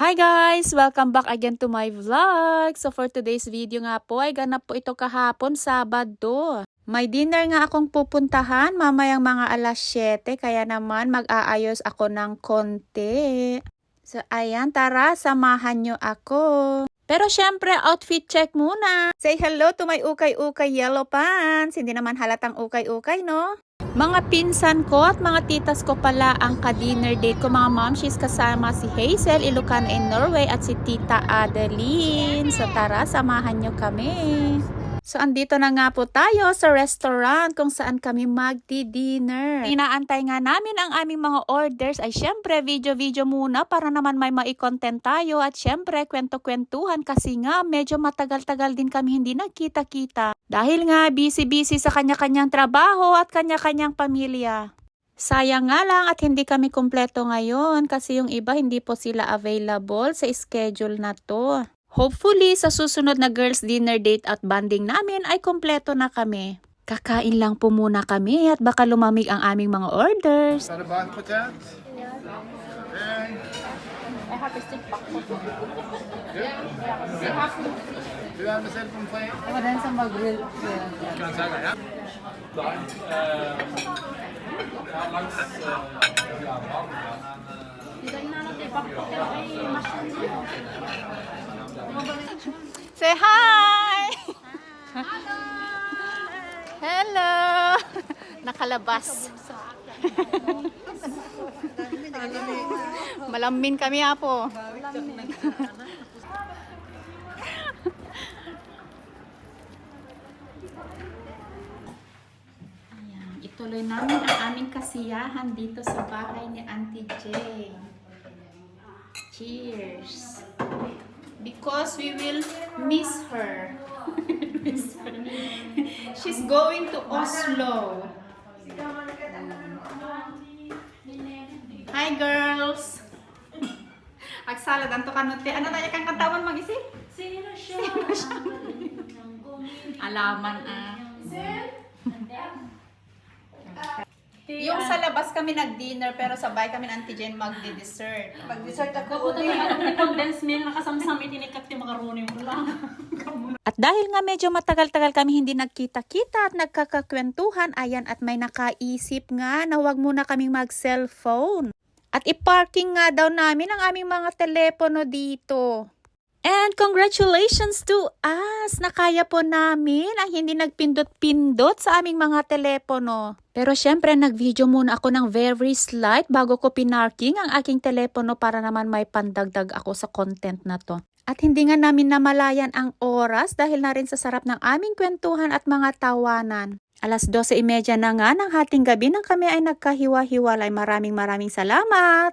Hi guys! Welcome back again to my vlog. So for today's video nga po ay ganap po ito kahapon, Sabado. May dinner nga akong pupuntahan mamayang mga alas 7 kaya naman mag-aayos ako ng konti. So ayan, tara samahan nyo ako. Pero syempre, outfit check muna. Say hello to my ukay-ukay yellow pants. Hindi naman halatang ukay-ukay, no? Mga pinsan ko at mga titas ko pala ang ka-dinner date ko, mga momshies, kasama si Hazel, Ilocano in Norway, at si Tita Adeline. So tara, samahan nyo kami. So andito na nga po tayo sa restaurant kung saan kami magdi-dinner. Inaantay nga namin ang aming mga orders ay syempre video-video muna para naman may mai-content tayo at syempre kwento-kwentuhan kasi nga medyo matagal-tagal din kami hindi nagkita-kita. Dahil nga busy-busy sa kanya-kanyang trabaho at kanya-kanyang pamilya. Sayang nga lang at hindi kami kumpleto ngayon kasi yung iba hindi po sila available sa schedule na to. Hopefully, sa susunod na girls dinner date at banding namin ay kumpleto na kami. Kakain lang po muna kami at baka lumamig ang aming mga orders. Is that a bag patat? I have a stick back. Du har med selv pommes Det var den som var grill. Kan jeg si det, ja? Say hi! Hello! Nakalabas. Malamin kami po. Ayan, ituloy namin ang aming kasiyahan dito sa bahay ni Auntie Jay. Cheers! Because we will miss her. She's going to Oslo. Hi girls! Agsalad, anto kanuti. Ano na yakang kantawan mag-isip? Sino siya? Alaman Yung sa labas kami nag-dinner pero sabay kami ng Auntie Jen magdi-dessert. Mag-dessert ako. Puto na yung condensed milk na kasamsam itinikat yung macaroni mo lang. At dahil nga medyo matagal-tagal kami hindi nagkita-kita at nagkakakwentuhan, ayan, at may nakaisip nga na huwag muna kaming mag-cellphone. At i-parking nga daw namin ang aming mga telepono dito. And congratulations to us! Nakaya po namin ang hindi nagpindot-pindot sa aming mga telepono. Pero syempre nag-video muna ako ng very slight bago ko pinarking ang aking telepono para naman may pandagdag ako sa content na to. At hindi nga namin namalayan ang oras dahil na rin sa sarap ng aming kwentuhan at mga tawanan. Alas 12:30 na nga ng hating gabi nang kami ay nagkahiwa-hiwalay. Maraming salamat!